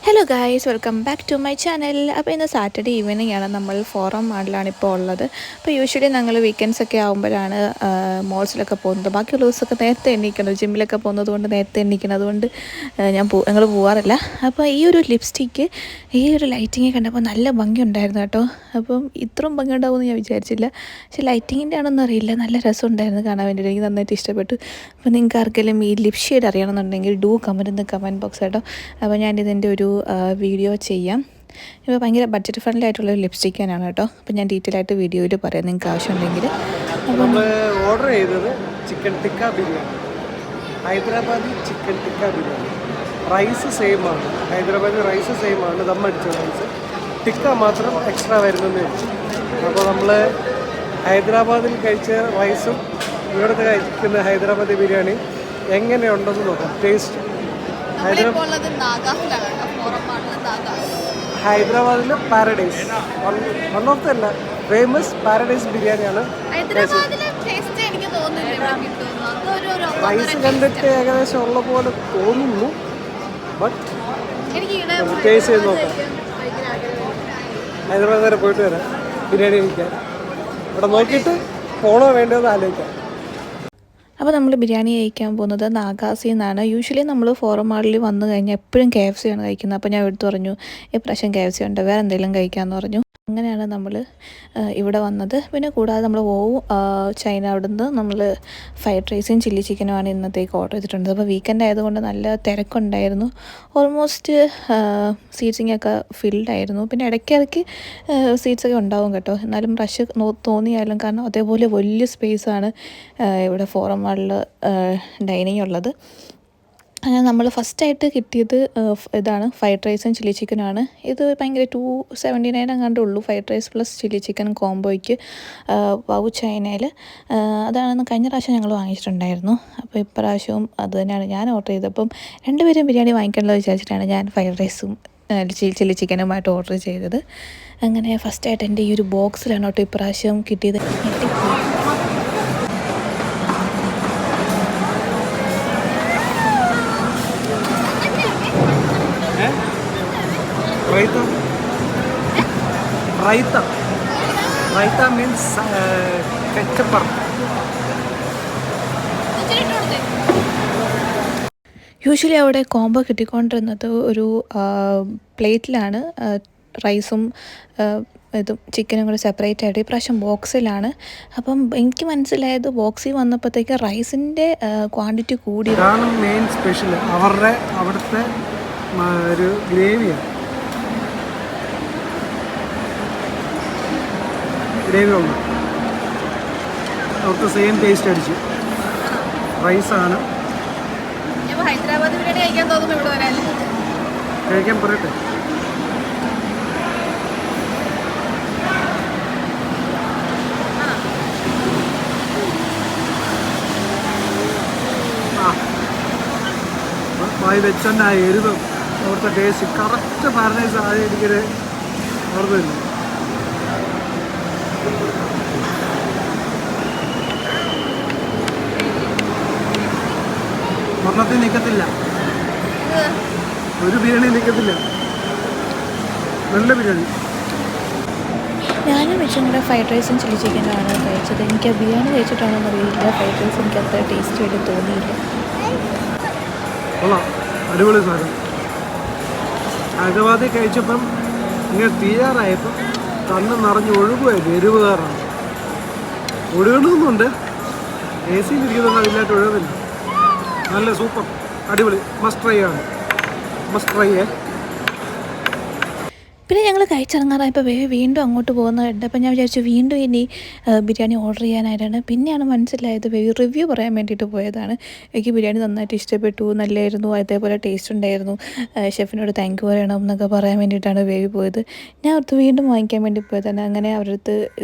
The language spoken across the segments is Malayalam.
Hello guys, welcome back to my channel. അപ്പോൾ ഇന്ന് സാറ്റർഡേ ഈവനിങ് ആണ്. നമ്മൾ ഫോറം മാളിലാണ് ഇപ്പോൾ ഉള്ളത്. അപ്പോൾ യൂഷ്വലി ഞങ്ങൾ വീക്കെൻഡ്സ് ഒക്കെ ആകുമ്പോഴാണ് മോൾസിലൊക്കെ പോകുന്നത്. ബാക്കിയുള്ള ദിവസമൊക്കെ നേരത്തെ എണീക്കണം, ജിമ്മിലൊക്കെ പോകുന്നത് കൊണ്ട് നേരത്തെ എണീക്കണം. അതുകൊണ്ട് ഞങ്ങൾ പോകാറില്ല. അപ്പോൾ ഈ ഒരു ലിപ്സ്റ്റിക്ക്, ഈ ഒരു ലൈറ്റിങ് കണ്ടപ്പോൾ നല്ല ഭംഗിയുണ്ടായിരുന്നു കേട്ടോ. അപ്പം ഇത്രയും ഭംഗി ഉണ്ടാവുമെന്ന് ഞാൻ വിചാരിച്ചില്ല. പക്ഷേ ലൈറ്റിങ്ങിൻ്റെ ആണെന്ന് അറിയില്ല, നല്ല രസമുണ്ടായിരുന്നു കാണാൻ വേണ്ടിയിട്ട്. എനിക്ക് നന്നായിട്ട് ഇഷ്ടപ്പെട്ടു. അപ്പോൾ നിങ്ങൾക്ക് ആർക്കെങ്കിലും ഈ ലിപ് ഷെയ്ഡ് അറിയണമെന്നുണ്ടെങ്കിൽ കമൻറ്റ് ബോക്സ് കേട്ടോ. അപ്പോൾ ഞാനിതിൻ്റെ ഒരു വീഡിയോ ചെയ്യാം. ഇപ്പോൾ ഭയങ്കര ബഡ്ജറ്റ് ഫ്രണ്ട്ലി ആയിട്ടുള്ളൊരു ലിപ്സ്റ്റിക്കാണ് കേട്ടോ. അപ്പോൾ ഞാൻ ഡീറ്റെയിൽ ആയിട്ട് വീഡിയോയിൽ പറയാം നിങ്ങൾക്ക് ആവശ്യമുണ്ടെങ്കിൽ. അപ്പോൾ നമ്മൾ ഓർഡർ ചെയ്തത് chicken tikka biryani, Hyderabadi chicken tikka biryani. Rice same ആണ്, ഹൈദരാബാദി റൈസ് സെയിം ആണ്, ദമ്മടിച്ച റൈസ്. ടിക്ക മാത്രം എക്സ്ട്രാ വരുന്നതെന്ന് വെച്ചു. അപ്പോൾ നമ്മൾ ഹൈദരാബാദിൽ കഴിച്ച റൈസും ഇവിടുത്തെ കഴിക്കുന്ന ഹൈദരാബാദി ബിരിയാണി എങ്ങനെയുണ്ടെന്ന് നോക്കാം. ടേസ്റ്റ് ഹൈദരാബാദിൽ paradise, one of the famous paradise ബിരിയാണിയാണ്. റൈസ് കണ്ടിട്ട് ഏകദേശം ഉള്ള പോലെ തോന്നുന്നു, ബട്ട് ടേസ്റ്റ് ചെയ്ത് നോക്കാം. ഹൈദരാബാദ് വരെ പോയിട്ട് വരാം ബിരിയാണി കഴിക്കാൻ. ഇവിടെ നോക്കിയിട്ട് പോണോ വേണ്ടതെന്ന് ആലോചിക്കാം. അപ്പോൾ നമ്മൾ ബിരിയാണി കഴിക്കാൻ പോകുന്നത് നാഗാസിൽ നിന്നാണ്. യൂഷ്വലി നമ്മൾ ഫോറം മാളിൽ വന്നു കഴിഞ്ഞാൽ എപ്പോഴും KFC ആണ് കഴിക്കുന്നത്. അപ്പോൾ ഞാൻ എടുത്തു പറഞ്ഞു ഇപ്രാവശ്യം KFC ഉണ്ട്, വേറെ എന്തെങ്കിലും കഴിക്കാമെന്ന് പറഞ്ഞു. അങ്ങനെയാണ് നമ്മൾ ഇവിടെ വന്നത്. പിന്നെ കൂടാതെ നമ്മൾ ചൈന അവിടെ നിന്ന് നമ്മൾ ഫ്രൈഡ് റൈസും ചില്ലി ചിക്കനുമാണ് ഇന്നത്തേക്ക് ഓർഡർ ചെയ്തിട്ടുണ്ട്. അപ്പോൾ വീക്കെൻഡ് ആയതുകൊണ്ട് നല്ല തിരക്കുണ്ടായിരുന്നു. ഓൾമോസ്റ്റ് സീറ്റ്സിങ്ങൊക്കെ ഫിൽഡ് ആയിരുന്നു. പിന്നെ ഇടയ്ക്കിടയ്ക്ക് സീറ്റ്സൊക്കെ ഉണ്ടാവും കേട്ടോ. എന്നാലും റഷ് തോന്നിയാലും, കാരണം അതേപോലെ വലിയ സ്പേസാണ് ഇവിടെ ഫോറം മാളിൽ ഡൈനിങ് ഉള്ളത്. അങ്ങനെ നമ്മൾ ഫസ്റ്റായിട്ട് കിട്ടിയത് ഇതാണ്, ഫ്രൈഡ് റൈസും ചില്ലി ചിക്കനുമാണ്. ഇത് ഭയങ്കര 279 അങ്ങാണ്ടേ ഉള്ളൂ, fried rice plus chilli chicken കോംബോയ്ക്ക് ചൈനയിൽ. അതാണെന്ന് കഴിഞ്ഞ പ്രാവശ്യം ഞങ്ങൾ വാങ്ങിച്ചിട്ടുണ്ടായിരുന്നു. അപ്പോൾ ഇപ്രാവശ്യവും അത് തന്നെയാണ് ഞാൻ ഓർഡർ ചെയ്തത്. അപ്പം രണ്ടുപേരും ബിരിയാണി വാങ്ങിക്കണമെന്ന് വിചാരിച്ചിട്ടാണ് ഞാൻ ഫ്രൈഡ് റൈസും ചില്ലി ചിക്കനുമായിട്ട് ഓർഡർ ചെയ്തത്. അങ്ങനെ ഫസ്റ്റായിട്ട് എൻ്റെ ഈ ഒരു ബോക്സിലാണ് കേട്ടോ ഇപ്രാവശ്യം കിട്ടിയത്. റൈത്ത മീൻസ് കെച്ചപ്പർ. യൂഷ്വലി അവിടെ കോംബോ കിട്ടിക്കൊണ്ടിരുന്നത് ഒരു പ്ലേറ്റിലാണ് റൈസും ഇതും ചിക്കനും കൂടെ സെപ്പറേറ്റ് ആയിട്ട്. ഇപ്രാവശ്യം ബോക്സിലാണ്. അപ്പം എനിക്ക് മനസ്സിലായത് ബോക്സിൽ വന്നപ്പോഴത്തേക്ക് റൈസിൻ്റെ ക്വാണ്ടിറ്റി കൂടിയതാണ് മെയിൻ സ്പെഷ്യൽ. അവിടുത്തെ ഒരു ഗ്രേവി ഉണ്ട്, അവിടുത്തെ സെയിം ടേസ്റ്റ് അടിച്ചു. റൈസാണ് ഹൈദരാബാദ് ബിരിയാണി കഴിക്കാൻ തോന്നുന്നു ഇവിടെ വരാൻ. കഴിക്കാൻ പറയട്ടെ. വായി വെച്ചെന്നെ എരിവ്, അവിടുത്തെ ടേസ്റ്റ് കറക്റ്റ് പാരഡൈസ് ആദ്യം എനിക്കൊരു ഓർമ്മ വരുന്നു. ഒരെണ്ണത്തിൽ നിൽക്കത്തില്ല, ഒരു ബിരിയാണി നിൽക്കത്തില്ല, നല്ല ബിരിയാണി. ഞാനും വെച്ചും കൂടെ ഫ്രൈഡ് റൈസും ചില്ലി ചിക്കനാണ് കഴിച്ചത്. എനിക്ക് ബിരിയാണി കഴിച്ചിട്ടാണെന്ന് അറിയില്ല, ഫ്രൈഡ് റൈസ് എനിക്ക് അത്ര ടേസ്റ്റ് ആയിട്ട് തോന്നിയില്ല. കൊള്ളാം, അടിപൊളി സാധനം. ഹൈദരാബാദിൽ കഴിച്ചപ്പം ഇങ്ങനെ തീരാറായപ്പം കണ്ണ് നിറഞ്ഞ് ഒഴുകുമായിരുന്നു. എരിവ് കാരണം ഒഴുകണമെന്നുണ്ട്, AC ഇരിക്കുന്നതുകൊണ്ട് അതിലായിട്ട് ഒഴുകുന്നില്ല. നല്ല സൂപ്പർ, അടിപൊളി, മസ്റ്റ് ട്രൈ ആണ്, മസ്റ്റ് ട്രൈ. പിന്നെ ഞങ്ങൾ കഴിച്ചിറങ്ങാറായപ്പോൾ വീണ്ടും അങ്ങോട്ട് പോകുന്നുണ്ട്. അപ്പോൾ ഞാൻ വിചാരിച്ചു വീണ്ടും ഇനി ബിരിയാണി ഓർഡർ ചെയ്യാനായിട്ടാണ്. പിന്നെയാണ് മനസ്സിലായത് റിവ്യൂ പറയാൻ വേണ്ടിയിട്ട് പോയതാണ്. എനിക്ക് ബിരിയാണി നന്നായിട്ട് ഇഷ്ടപ്പെട്ടു, നല്ലതായിരുന്നു, അതേപോലെ ടേസ്റ്റ് ഉണ്ടായിരുന്നു, ഷെഫിനോട് താങ്ക് യു പറയണം എന്നൊക്കെ പറയാൻ വേണ്ടിയിട്ടാണ് പോയത്. ഞാൻ അവർക്ക് വീണ്ടും വാങ്ങിക്കാൻ വേണ്ടി പോയതാണ്. അങ്ങനെ അവരടുത്ത്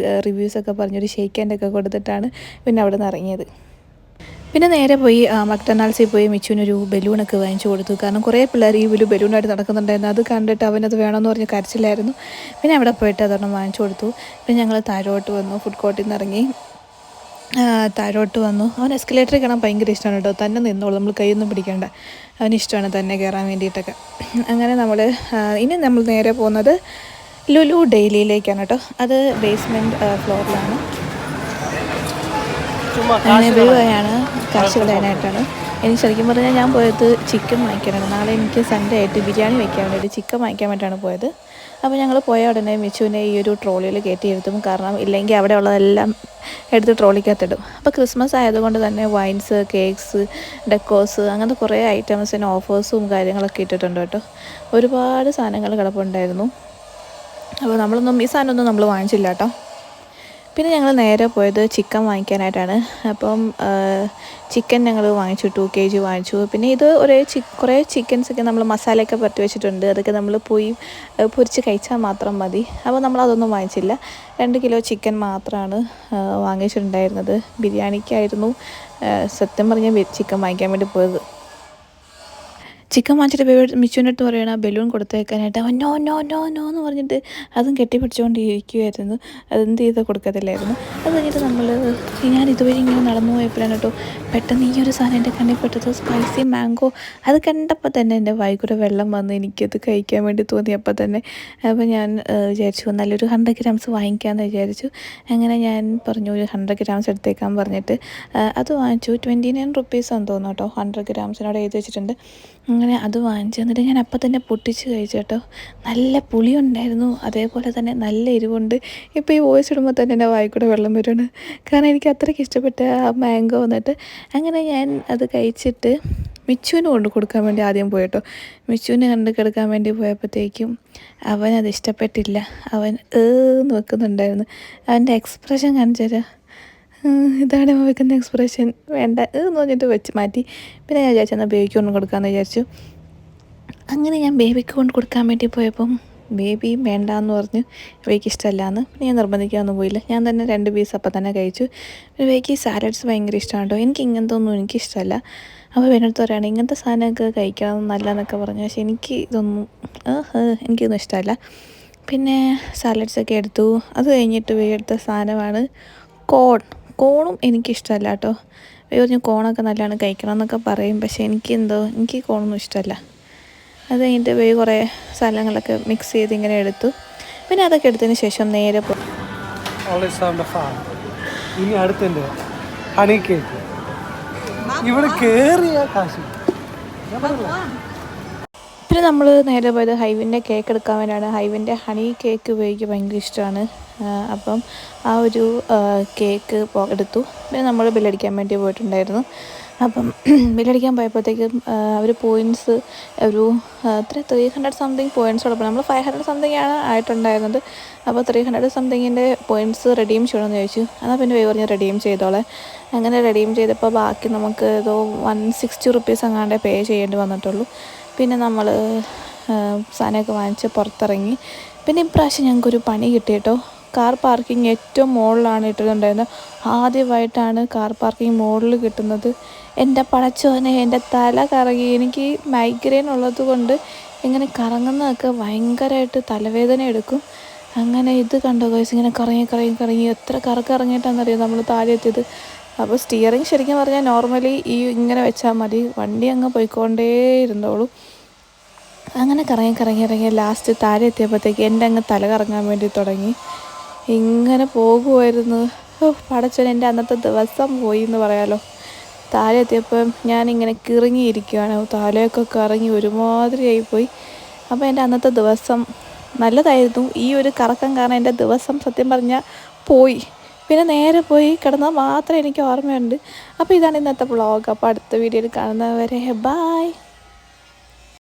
റിവ്യൂസൊക്കെ പറഞ്ഞൊരു ഷേക്ക് ഹാൻഡൊക്കെ കൊടുത്തിട്ടാണ് പിന്നെ അവിടെ നിന്ന് ഇറങ്ങിയത്. പിന്നെ നേരെ പോയി മക്ഡൊണാൾഡ്സിൽ പോയി മിച്ചുവിനൊരു ബലൂണൊക്കെ വാങ്ങിച്ചു കൊടുത്തു. കാരണം കുറേ പിള്ളേർ ഈ ഒരു ബലൂണായിട്ട് നടക്കുന്നുണ്ടായിരുന്നു. അത് കണ്ടിട്ട് അവനത് വേണമെന്ന് പറഞ്ഞ് കരച്ചിലായിരുന്നു. പിന്നെ അവിടെ പോയിട്ട് അതൊരെണ്ണം വാങ്ങിച്ചു കൊടുത്തു. പിന്നെ ഞങ്ങൾ താഴോട്ട് വന്നു, ഫുഡ് കോർട്ടിൽ നിന്ന് ഇറങ്ങി. താഴോട്ട് വന്നു. അവൻ എസ്കലേറ്ററിൽ കയറാൻ ഭയങ്കര ഇഷ്ടമാണ് കേട്ടോ. തന്നെ നിന്നോളൂ, നമ്മൾ കൈയൊന്നും പിടിക്കേണ്ട. അവനിഷ്ടമാണ് തന്നെ കയറാൻ വേണ്ടിയിട്ടൊക്കെ. അങ്ങനെ ഇനി നമ്മൾ നേരെ പോകുന്നത് ലുലു ഡെയിലിയിലേക്കാണ് കേട്ടോ. അത് ബേസ്മെൻറ്റ് ഫ്ലോറിലാണ്. അങ്ങനെ ബിലുവായാണ് കാശ് കളയാനായിട്ടാണ്. എനിക്ക് ശരിക്കും പറഞ്ഞാൽ ഞാൻ പോയത് ചിക്കൻ വാങ്ങിക്കാനാണ്. നാളെ എനിക്ക് സൺഡേ ആയിട്ട് ബിരിയാണി വയ്ക്കാൻ വേണ്ടിയിട്ട് ചിക്കൻ വാങ്ങിക്കാൻ വേണ്ടിയിട്ടാണ് പോയത്. അപ്പോൾ ഞങ്ങൾ പോയ ഉടനെ മിച്ചുവിനെ ഈ ഒരു ട്രോളിയിൽ കയറ്റി ഇരുത്തും. കാരണം ഇല്ലെങ്കിൽ അവിടെ ഉള്ളതെല്ലാം എടുത്ത് ട്രോളിക്കകത്തിടും. അപ്പോൾ ക്രിസ്മസ് ആയതുകൊണ്ട് തന്നെ വൈൻസ്, കേക്ക്സ്, ഡെക്കോസ്, അങ്ങനത്തെ കുറേ ഐറ്റംസിന് ഓഫേഴ്സും കാര്യങ്ങളൊക്കെ ഇട്ടിട്ടുണ്ട് കേട്ടോ. ഒരുപാട് സാധനങ്ങൾ കിടപ്പുണ്ടായിരുന്നു. അപ്പോൾ ഈ സാധനമൊന്നും നമ്മൾ വാങ്ങിച്ചില്ല കേട്ടോ. പിന്നെ ഞങ്ങൾ നേരെ പോയത് ചിക്കൻ വാങ്ങിക്കാനായിട്ടാണ്. അപ്പം ചിക്കൻ ഞങ്ങൾ വാങ്ങിച്ചു, 2 kg വാങ്ങിച്ചു. പിന്നെ ഇത് കുറേ ചിക്കൻസൊക്കെ നമ്മൾ മസാലയൊക്കെ പുരട്ടി വെച്ചിട്ടുണ്ട്. അതൊക്കെ നമ്മൾ പോയി പൊരിച്ച് കഴിച്ചാൽ മാത്രം മതി. അപ്പോൾ നമ്മളതൊന്നും വാങ്ങിച്ചില്ല. 2 കിലോ ചിക്കൻ മാത്രമാണ് വാങ്ങിച്ചിട്ടുണ്ടായിരുന്നത്. ബിരിയാണിക്കായിരുന്നു സത്യം പറഞ്ഞാൽ ചിക്കൻ വാങ്ങിക്കാൻ വേണ്ടി പോയത്. ചിക്കൻ വാങ്ങിച്ചിട്ട് മിച്ചുവിൻ്റെ അടുത്ത് പറയണം ബലൂൺ കൊടുത്തേക്കാനായിട്ട്. അവൻ നോ നോ നോ നോ എന്ന് പറഞ്ഞിട്ട് അതും കെട്ടിപ്പിടിച്ചുകൊണ്ട് ഇരിക്കുമായിരുന്നു. അതെന്ത് ചെയ്താൽ കൊടുക്കത്തില്ലായിരുന്നു. അത് കഴിഞ്ഞിട്ട് ഞാൻ ഇതുവഴി ഇങ്ങനെ നടന്നു പോയപ്പോഴാണ് കേട്ടോ പെട്ടെന്ന് ഈ ഒരു സാധനം എൻ്റെ കണ്ണിൽ പെട്ടത്. Spicy mango. അത് കണ്ടപ്പോൾ തന്നെ എൻ്റെ വായിക്കൂടെ വെള്ളം വന്ന് എനിക്കത് കഴിക്കാൻ വേണ്ടി തോന്നിയപ്പോൾ തന്നെ. അപ്പോൾ ഞാൻ വിചാരിച്ചു നല്ലൊരു 100 grams വാങ്ങിക്കാമെന്ന് വിചാരിച്ചു. അങ്ങനെ ഞാൻ പറഞ്ഞു ഒരു 100 grams എടുത്തേക്കാൻ പറഞ്ഞിട്ട് അത് വാങ്ങിച്ചു. 29 rupees ആണെന്ന് തോന്നുന്നു കേട്ടോ. 100 grams എഴുതി വെച്ചിട്ടുണ്ട്. അങ്ങനെ അത് വാങ്ങിച്ചു. എന്നിട്ട് ഞാൻ അപ്പം തന്നെ പൊട്ടിച്ച് കഴിച്ചു കേട്ടോ. നല്ല പുളിയുണ്ടായിരുന്നു, അതേപോലെ തന്നെ നല്ല എരിവുണ്ട്. ഇപ്പോൾ ഈ വോയിസ് ഇടുമ്പോൾ തന്നെ എൻ്റെ വായിക്കൂടെ വെള്ളം വരുവാണ്. കാരണം എനിക്ക് അത്രയ്ക്ക് ഇഷ്ടപ്പെട്ട ആ മാംഗോ വന്നിട്ട്. അങ്ങനെ ഞാൻ അത് കഴിച്ചിട്ട് മിച്ചുവിന് കൊണ്ട് കൊടുക്കാൻ വേണ്ടി ആദ്യം പോയി കേട്ടോ. മിച്ചുവിന് കണ്ട് കിടക്കാൻ വേണ്ടി പോയപ്പോഴത്തേക്കും അവനത് ഇഷ്ടപ്പെട്ടില്ല. അവൻ എന്ന് വെക്കുന്നുണ്ടായിരുന്നു. അവൻ്റെ എക്സ്പ്രഷൻ കാണിച്ചു തരാം. ഇതാണ് വെക്കുന്ന എക്സ്പ്രഷൻ. വേണ്ട എന്ന് പറഞ്ഞിട്ട് വെച്ച് മാറ്റി. പിന്നെ ഞാൻ വിചാരിച്ചു എന്നാൽ ബേബിക്ക് കൊണ്ട് കൊടുക്കാമെന്ന് വിചാരിച്ചു. അങ്ങനെ ഞാൻ ബേബിക്ക് കൊണ്ട് കൊടുക്കാൻ വേണ്ടി പോയപ്പം ബേബി വേണ്ടാന്ന് പറഞ്ഞു. ബേബിക്ക് ഇഷ്ടമല്ലാന്ന്. പിന്നെ ഞാൻ നിർബന്ധിക്കാനൊന്നും പോയില്ല. ഞാൻ തന്നെ 2 പീസ് അപ്പം തന്നെ കഴിച്ചു. പിന്നെ ബേബിക്ക് സാലഡ്സ് ഭയങ്കര ഇഷ്ടമാണ് കേട്ടോ. എനിക്ക് ഇങ്ങനത്തെ ഒന്നും എനിക്കിഷ്ടമല്ല. അപ്പോൾ വേണമെടുത്ത് പറയുകയാണ് ഇങ്ങനത്തെ സാധനമൊക്കെ കഴിക്കണം നല്ലതെന്നൊക്കെ പറഞ്ഞു. പക്ഷേ എനിക്കൊന്നും ഇഷ്ടമല്ല. പിന്നെ സാലഡ്സൊക്കെ എടുത്തു. അത് കഴിഞ്ഞിട്ട് എടുത്ത സാധനമാണ് കോണും എനിക്കിഷ്ടമല്ല കേട്ടോ. പറഞ്ഞു കോണൊക്കെ നല്ലതാണ് കഴിക്കണം എന്നൊക്കെ പറയും. പക്ഷേ എനിക്ക് കോണൊന്നും ഇഷ്ടമല്ല. അത് കഴിഞ്ഞിട്ട് കുറേ സാധനങ്ങളൊക്കെ മിക്സ് ചെയ്ത് ഇങ്ങനെ എടുത്തു. പിന്നെ അതൊക്കെ എടുത്തതിന് ശേഷം നേരെ ഇനി അടുത്തതിൻ്റെ ഹണി കേക്ക് ഇവിടെ കയറിയ കാശ്. പിന്നെ നമ്മൾ നേരെ പോയത് ഹൈവിൻ്റെ കേക്ക് എടുക്കാൻ വേണ്ടിയാണ്. ഹൈവിൻ്റെ ഹണി കേക്ക് ഉപയോഗിക്കുക ഭയങ്കര ഇഷ്ടമാണ്. അപ്പം ആ ഒരു കേക്ക് എടുത്തു. പിന്നെ നമ്മൾ ബില്ലടിക്കാൻ വേണ്ടി പോയിട്ടുണ്ടായിരുന്നു. അപ്പം ബില്ലടിക്കാൻ പോയപ്പോഴത്തേക്കും അവർ പോയിൻറ്റ്സ് ഒരു 300 something പോയിൻറ്റ്സ് ഉള്ളപ്പോൾ നമ്മൾ 500 something ആണ് ആയിട്ടുണ്ടായിരുന്നത്. അപ്പോൾ 300 somethingൻ്റെ പോയിൻറ്റ്സ് റെഡീം ചെയ്യണമെന്ന് ചോദിച്ചു. എന്നാൽ പിന്നെ പറഞ്ഞ് റെഡീം ചെയ്തോളെ. അങ്ങനെ റെഡീം ചെയ്തപ്പോൾ ബാക്കി നമുക്ക് ഏതോ 160 rupees അങ്ങാണ്ടേ പേ ചെയ്യേണ്ടി വന്നിട്ടുള്ളൂ. പിന്നെ നമ്മൾ സാധനമൊക്കെ വാങ്ങിച്ച് പുറത്തിറങ്ങി. പിന്നെ ഇപ്രാവശ്യം ഞങ്ങൾക്കൊരു പണി കിട്ടി കേട്ടോ. കാർ പാർക്കിംഗ് ഏറ്റവും മുകളിലാണ് ഇട്ടിട്ടുണ്ടായിരുന്നത്. ആദ്യമായിട്ടാണ് കാർ പാർക്കിംഗ് മുകളിൽ കിട്ടുന്നത്. എൻ്റെ പടച്ചോനെ, എൻ്റെ തല കറങ്ങി. എനിക്ക് മൈഗ്രെയിൻ ഉള്ളത് കൊണ്ട് ഇങ്ങനെ കറങ്ങുന്നതൊക്കെ ഭയങ്കരമായിട്ട് തലവേദന എടുക്കും. അങ്ങനെ ഇത് കണ്ടോ ഗൈസ്, ഇങ്ങനെ കറങ്ങി എത്ര കറങ്ങിയിട്ടാണെന്നറിയാം നമ്മൾ താഴെ എത്തിയത്. അപ്പോൾ സ്റ്റിയറിങ് ശരിക്കും പറഞ്ഞാൽ നോർമലി ഇങ്ങനെ വെച്ചാൽ മതി, വണ്ടി അങ്ങ് പോയിക്കൊണ്ടേ ഇരുന്നോളൂ. അങ്ങനെ കറങ്ങി ലാസ്റ്റ് താഴെ എത്തിയപ്പോഴത്തേക്ക് എൻ്റെ അങ്ങ് തല കറങ്ങാൻ വേണ്ടി തുടങ്ങി. ഇങ്ങനെ പോകുമായിരുന്നു. പടച്ചോൻ, എൻ്റെ അന്നത്തെ ദിവസം പോയി എന്ന് പറയാലോ. താഴെ എത്തിയപ്പം ഞാനിങ്ങനെ കിറങ്ങിയിരിക്കുകയാണ്. തലയൊക്കെ കറങ്ങി ഒരുമാതിരിയായിപ്പോയി. അപ്പോൾ എൻ്റെ അന്നത്തെ ദിവസം നല്ലതായിരുന്നു. ഈ ഒരു കറക്കം കാരണം എൻ്റെ ദിവസം സത്യം പറഞ്ഞാൽ പോയി. പിന്നെ നേരെ പോയി കിടന്നാൽ മാത്രമേ എനിക്ക് ഓർമ്മയുണ്ട്. അപ്പോൾ ഇതാണ് ഇന്നത്തെ വ്ളോഗ്. അപ്പോൾ അടുത്ത വീഡിയോയിൽ കാണുന്നവരെ ബൈ.